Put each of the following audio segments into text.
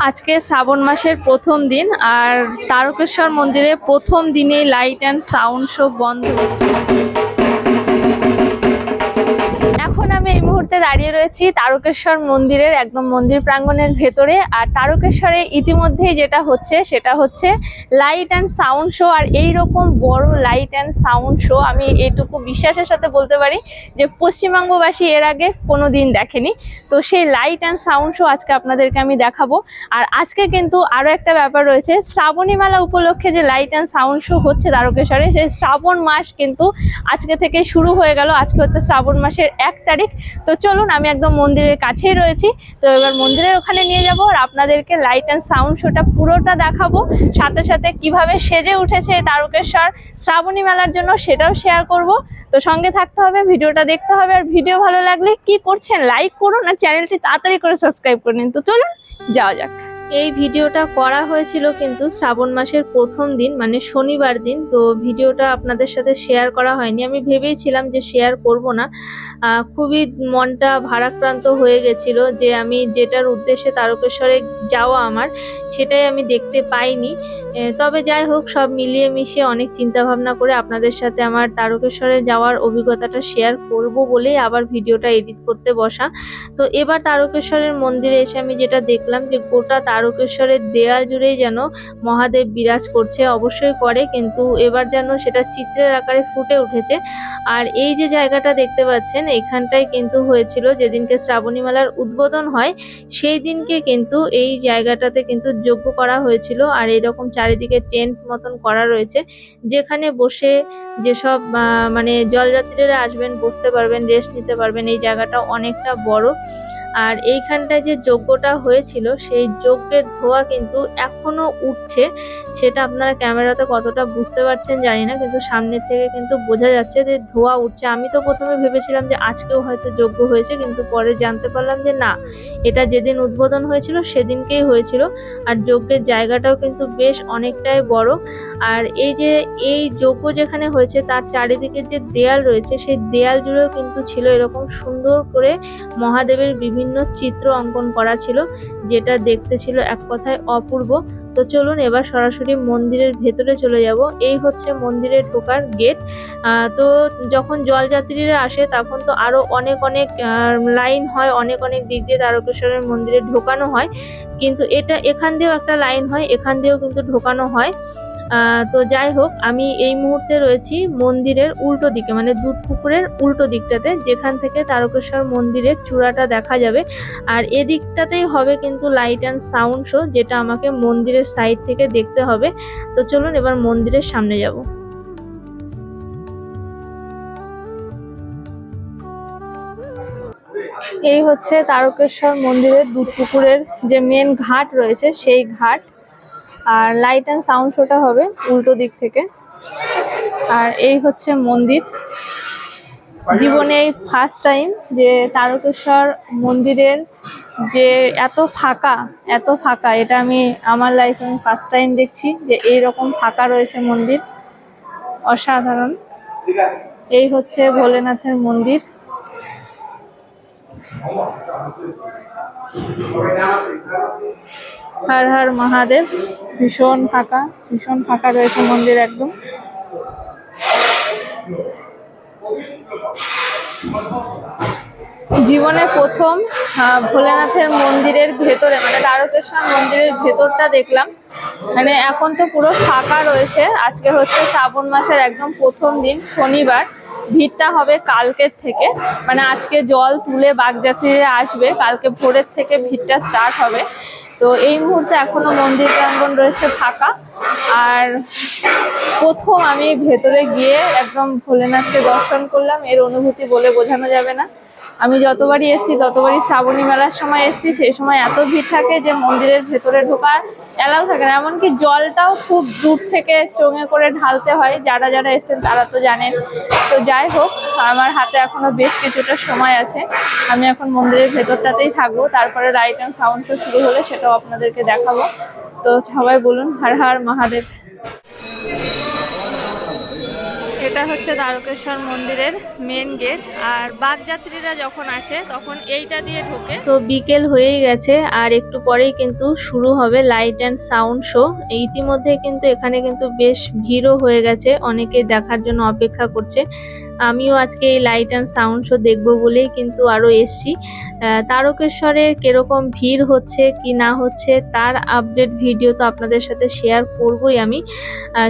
আজকে শ্রাবণ মাসের প্রথম দিন, আর তারকেশ্বর মন্দিরে প্রথম দিনে লাইট অ্যান্ড সাউন্ড শো বন্ধ। এখন আমি এই মুহূর্তে দাঁড়িয়ে রয়েছি তারকেশ্বর মন্দিরের একদম মন্দির প্রাঙ্গণের ভেতরে। আর তারকেশ্বরে ইতিমধ্যেই যেটা হচ্ছে সেটা হচ্ছে লাইট অ্যান্ড সাউন্ড শো। আর এইরকম বড় লাইট অ্যান্ড সাউন্ড শো আমি এটুকু বিশ্বাসের সাথে বলতে পারি যে পশ্চিমবঙ্গবাসী এর আগে কোনো দিন দেখেনি। তো সেই লাইট অ্যান্ড সাউন্ড শো আজকে আপনাদেরকে আমি দেখাবো। আর আজকে কিন্তু আরও একটা ব্যাপার রয়েছে, শ্রাবণী মেলা উপলক্ষে যে লাইট অ্যান্ড সাউন্ড শো হচ্ছে তারকেশ্বরে, সেই শ্রাবণ মাস কিন্তু আজকে থেকে শুরু হয়ে গেল। আজকে হচ্ছে শ্রাবণ মাসের 1 তারিখ। তো চলুন, আমি একদম মন্দিরের কাছেই রয়েছি, তো এবার মন্দিরের ওখানে নিয়ে যাব আর আপনাদেরকে লাইট অ্যান্ড সাউন্ড শোটা পুরোটা দেখাবো। সাথে সাথে কিভাবে সেজে উঠেছে তারকেশ্বর শ্রাবণী মেলার জন্য সেটাও শেয়ার করব। তো সঙ্গে থাকতে হবে, ভিডিওটা দেখতে হবে। আর ভিডিও ভালো লাগলে কি করছেন, লাইক করুন আর চ্যানেলটি তাড়াতাড়ি করে সাবস্ক্রাইব করে নিন। তো চলুন যাওয়া যাক। এই ভিডিওটা করা হয়েছিল কিন্তু শ্রাবণ মাসের প্রথম দিন, মানে শনিবার দিন। তো ভিডিওটা আপনাদের সাথে শেয়ার করা হয়নি। আমি ভেবেছিলাম যে শেয়ার করব না, খুবই মনটা ভারাক্রান্ত হয়ে গেছিল যে আমি যেটার উদ্দেশ্যে তারকেশ্বরে যাওয়া আমার, সেটাই আমি দেখতে পাইনি। তবে যাই হোক, সব মিলিয়ে মিশিয়ে অনেক চিন্তা ভাবনা করে আপনাদের সাথে আমার তারকেশ্বরে যাওয়ার অভিজ্ঞতাটা শেয়ার করব বলেই আবার ভিডিওটা এডিট করতে বসা। তো এবার তারকেশ্বরের মন্দিরে এসে আমি যেটা দেখলাম যে গোটা তারকেশ্বরের দেয়াল জুড়েই যেন মহাদেব বিরাজ করছে। অবশ্যই করে, কিন্তু এবার যেন সেটা চিত্রের আকারে ফুটে উঠেছে। আর এই যে জায়গাটা দেখতে পাচ্ছেন, এখানটায় কিন্তু হয়েছিল যেদিনকে শ্রাবণী মেলার উদ্বোধন হয়, সেই দিনকে কিন্তু এই জায়গাটাতে কিন্তু যজ্ঞ করা হয়েছিল। আর এরকম চারিদিকে টেন্ট মতন করা রয়েছে, যেখানে বসে যেসব মানে জলযাত্রীরা আসবেন বসতে পারবেন, রেস্ট নিতে পারবেন। এই জায়গাটা অনেকটা বড়। আর এইখানটায় যে যজ্ঞটা হয়েছিল সেই যজ্ঞের ধোঁয়া কিন্তু এখনো উঠছে। সেটা আপনারা ক্যামেরাতে কতটা বুঝতে পারছেন জানি না, কিন্তু সামনের থেকে কিন্তু বোঝা যাচ্ছে যে ধোঁয়া উঠছে। আমি তো প্রথমে ভেবেছিলাম যে আজকেও হয়তো যজ্ঞ হয়েছে, কিন্তু পরে জানতে পারলাম যে না, এটা যেদিন উদ্বোধন হয়েছিল সেদিনকেই হয়েছিল। আর যজ্ঞের জায়গাটাও কিন্তু বেশ অনেকটাই বড়। আর এই যজ্ঞ যেখানে হয়েছে তার চারিদিকে যে দেয়াল রয়েছে, সেই দেয়াল জুড়েও কিন্তু ছিল এরকম সুন্দর করে মহাদেবের বিভিন্ন চিত্র অঙ্কন করা ছিল, যেটা দেখতে ছিল এক কথায় অপূর্ব। তো চলুন এবার সরাসরি মন্দিরের ভেতরে চলে যাব। এই হচ্ছে মন্দিরে ঢোকার গেট। তো যখন জলযাত্রীরা আসে তখন তো আরো অনেক অনেক লাইন হয়, অনেক অনেক দিক দিয়ে তারকেশ্বরের মন্দিরে ঢোকানো হয়। কিন্তু এখান দিয়েও একটা লাইন হয়, এখান দিয়েও কিন্তু ঢোকানো হয়। তো যাই হোক, আমি এই মুহূর্তে রয়েছি মন্দিরের উল্টো দিকে, মানে দুধ পুকুরের উল্টো দিকটাতে, যেখান থেকে তারকেশ্বর মন্দিরের চূড়াটা দেখা যাবে। আর এদিকটাতেই হবে কিন্তু লাইট অ্যান্ড সাউন্ড শো, যেটা আমাকে মন্দিরের সাইড থেকে দেখতে হবে। তো চলুন এবার মন্দিরের সামনে যাব। এই হচ্ছে তারকেশ্বর মন্দিরের দুধ পুকুরের যে মেন ঘাট রয়েছে সেই ঘাট। আর লাইট অ্যান্ড সাউন্ড শোটা হবে উল্টো দিক থেকে। আর এই হচ্ছে মন্দির। জীবনে এই ফার্স্ট টাইম যে তারকেশ্বর মন্দিরের যে এত ফাঁকা, এটা আমি আমার লাইফে আমি ফার্স্ট টাইম দেখছি যে এইরকম ফাঁকা রয়েছে মন্দির। অসাধারণ। এই হচ্ছে ভোলেনাথের মন্দির। হর হর মহাদেব। ভীষণ ফাঁকা রয়েছে মন্দির একদম। জীবনে প্রথম ভোলেনাথের মন্দিরের ভেতরে, মানে তারকেশ্বর মন্দিরের ভেতরটা দেখলাম। মানে এখন তো পুরো ফাঁকা রয়েছে। আজকে হচ্ছে শ্রাবণ মাসের একদম প্রথম দিন, শনিবার। ভিড়টা হবে কালকের থেকে, মানে আজকে জল তুলে বাগযাত্রীরা আসবে, কালকে ভোরের থেকে ভিড়টা স্টার্ট হবে। তো এই মুহূর্তে এখনো মন্দির প্রাঙ্গণ রয়েছে ফাঁকা। আর প্রথম আমি ভেতরে গিয়ে একদম ভোলেনাথকে দর্শন করলাম, এর অনুভূতি বলে বোঝানো যাবে না। আমি যতবারই এসেছি ততবারই শ্রাবণী মেলার সময় এসেছি, সেই সময় এত ভিড় থাকে যে মন্দিরের ভেতরে ঢোকার এলাও থাকে না। এমনকি জলটাও খুব দূর থেকে চোঙে করে ঢালতে হয়, যারা যারা এসেছেন তারা তো জানেন। তো যাই হোক, আমার হাতে এখনো বেশ কিছুটা সময় আছে। আমি এখন মন্দিরের ভেতরটাতেই থাকবো, তারপরে লাইট অ্যান্ড সাউন্ড শো শুরু হলে সেটাও আপনাদেরকে দেখাবো। তো সবাই বলুন হর হর মহাদেব। এটা হচ্ছে তারকেশ্বর মন্দিরের মেন গেট, আর বাগযাত্রীরা যখন আসে তখন এইটা দিয়ে ঢোকে। তো বিকেল হয়েই গেছে আর একটু পরেই কিন্তু শুরু হবে লাইট অ্যান্ড সাউন্ড শো। ইতিমধ্যে কিন্তু এখানে কিন্তু বেশ ভিড়ও হয়ে গেছে, অনেকে দেখার জন্য অপেক্ষা করছে। আমিও আজকে এই লাইট অ্যান্ড সাউন্ড শো দেখবো বলেই কিন্তু আরো এসছি। তারকেশ্বরে কিরকম ভিড় হচ্ছে কি না হচ্ছে তার আপডেট ভিডিও তো আপনাদের সাথে শেয়ার করবই আমি,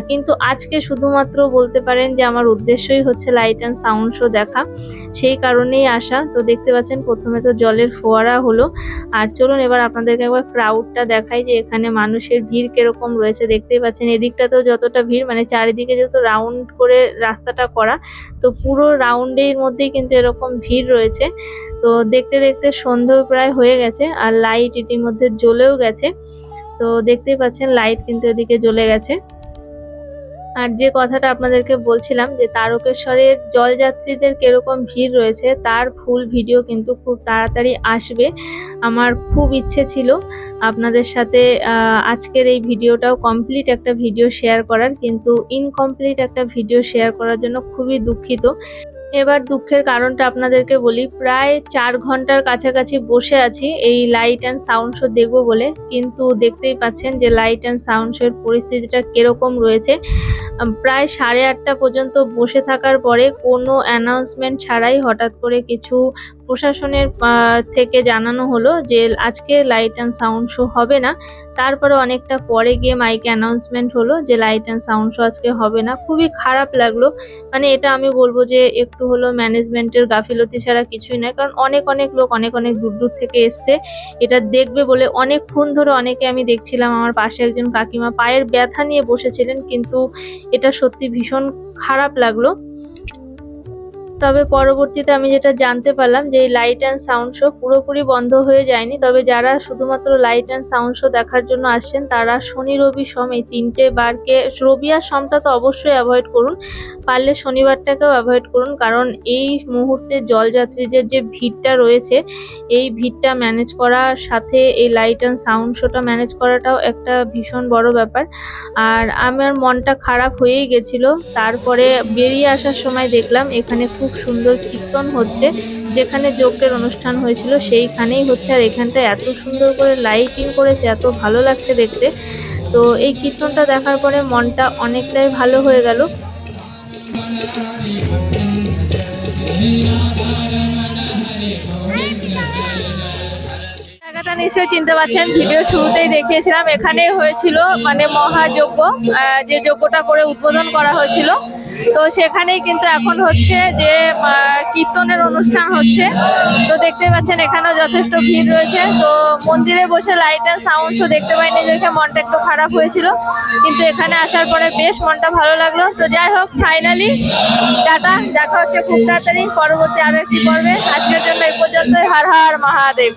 কিন্তু আজকে শুধুমাত্র বলতে পারেন যে আমার উদ্দেশ্যই হচ্ছে লাইট অ্যান্ড সাউন্ড শো দেখা, সেই কারণেই আসা। তো দেখতে পাচ্ছেন প্রথমে তো জলের ফোয়ারা হলো, আর চলুন এবার আপনাদেরকে একবার ক্রাউডটা দেখাই যে এখানে মানুষের ভিড় কিরকম রয়েছে। দেখতেই পাচ্ছেন এদিকটাতেও যতটা ভিড়, মানে চারিদিকে যত রাউন্ড করে রাস্তাটা করা, তো পুরো রাউন্ডের মধ্যেই কিন্তু এরকম ভিড় রয়েছে। তো দেখতে দেখতে সন্ধ্যেও প্রায় হয়ে গেছে আর লাইট ইতিমধ্যে জ্বলেও গেছে। তো দেখতেই পাচ্ছেন লাইট কিন্তু এদিকে জ্বলে গেছে। আর যে কথাটা আপনাদেরকে বলছিলাম যে তারকেশ্বরের জলযাত্রীদের কিরকম ভিড় রয়েছে তার ফুল ভিডিও কিন্তু খুব তাড়াতাড়ি আসবে। আমার খুব ইচ্ছে ছিল আপনাদের সাথে আজকের এই ভিডিওটাও কমপ্লিট একটা ভিডিও শেয়ার করার, কিন্তু ইনকমপ্লিট একটা ভিডিও শেয়ার করার জন্য খুবই দুঃখিত। এবার দুঃখের কারণটা আপনাদেরকে বলি, প্রায় 4 ঘন্টার কাছাকাছি বসে আছি এই লাইট অ্যান্ড সাউন্ড শো দেখবো বলে, কিন্তু দেখতেই পাচ্ছেন যে লাইট অ্যান্ড সাউন্ড শোর পরিস্থিতিটা কিরকম রয়েছে। প্রায় 8:30 পর্যন্ত বসে থাকার পরে কোনো অ্যানাউন্সমেন্ট ছাড়াই হঠাৎ করে কিছু প্রশাসনের থেকে জানানো হলো যে আজকে লাইট অ্যান্ড সাউন্ড শো হবে না। তারপরে অনেকটা পরে গিয়ে মাইকে অ্যানাউন্সমেন্ট হলো যে লাইট অ্যান্ড সাউন্ড শো আজকে হবে না। খুবই খারাপ লাগলো, মানে এটা আমি বলবো যে একটু হলো ম্যানেজমেন্টের গাফিলতি ছাড়া কিছুই নয়, কারণ অনেক লোক অনেক দূর থেকে এসছে এটা দেখবে বলে। অনেকক্ষণ ধরে অনেকে আমি দেখছিলাম, আমার পাশে একজন কাকিমা পায়ের ব্যথা নিয়ে বসেছিলেন, কিন্তু এটা সত্যি ভীষণ খারাপ লাগলো। তবে পরবর্তীতে আমি যেটা জানতে পারলাম যে এই লাইট অ্যান্ড সাউন্ড শো পুরোপুরি বন্ধ হয়ে যায়নি, তবে যারা শুধুমাত্র লাইট অ্যান্ড সাউন্ড শো দেখার জন্য আসছেন তারা শনি রবি সোম এই 3টে বারকে, রবি আর সোমটা তো অবশ্যই অ্যাভয়েড করুন, পারলে শনিবারটাকেও অ্যাভয়েড করুন, কারণ এই মুহূর্তে জলযাত্রীদের যে ভিড়টা রয়েছে এই ভিড়টা ম্যানেজ করার সাথে এই লাইট অ্যান্ড সাউন্ড শোটা ম্যানেজ করাটাও একটা ভীষণ বড় ব্যাপার। আর আমার মনটা খারাপ হয়েই গেছিলো। তারপরে বেরিয়ে আসার সময় দেখলাম এখানে খুব সুন্দর কীর্তন হচ্ছে, যেখানে যজ্ঞের অনুষ্ঠান হয়েছিল সেইখানেই হচ্ছে, আর এখানটা এত সুন্দর করে লাইটিং করেছে, এত ভালো লাগছে দেখতে। তো এই কীর্তনটা দেখার পরে মনটা অনেকটাই ভালো হয়ে গেল। জায়গাটা নিশ্চয়ই চিনতে পারছেন, ভিডিও শুরুতেই দেখিয়েছিলাম, এখানেই হয়েছিল মানে মহাযজ্ঞ, যে যজ্ঞটা করে উদ্বোধন করা হয়েছিল। তো সেখানেই কিন্তু এখন হচ্ছে যে কীর্তনের অনুষ্ঠান হচ্ছে। তো দেখতে পাচ্ছেন এখানেও যথেষ্ট ভিড় রয়েছে। তো মন্দিরে বসে লাইট অ্যান্ড সাউন্ড শো দেখতে পাইনি দেখে মনটা একটু খারাপ হয়েছিল, কিন্তু এখানে আসার পরে বেশ মনটা ভালো লাগলো। তো যাই হোক, ফাইনালি টাটা, দেখা হচ্ছে খুব তাড়াতাড়ি পরবর্তী আরো একটি পর্বে। আজকের জন্য এই পর্যন্তই। হর হর মহাদেব।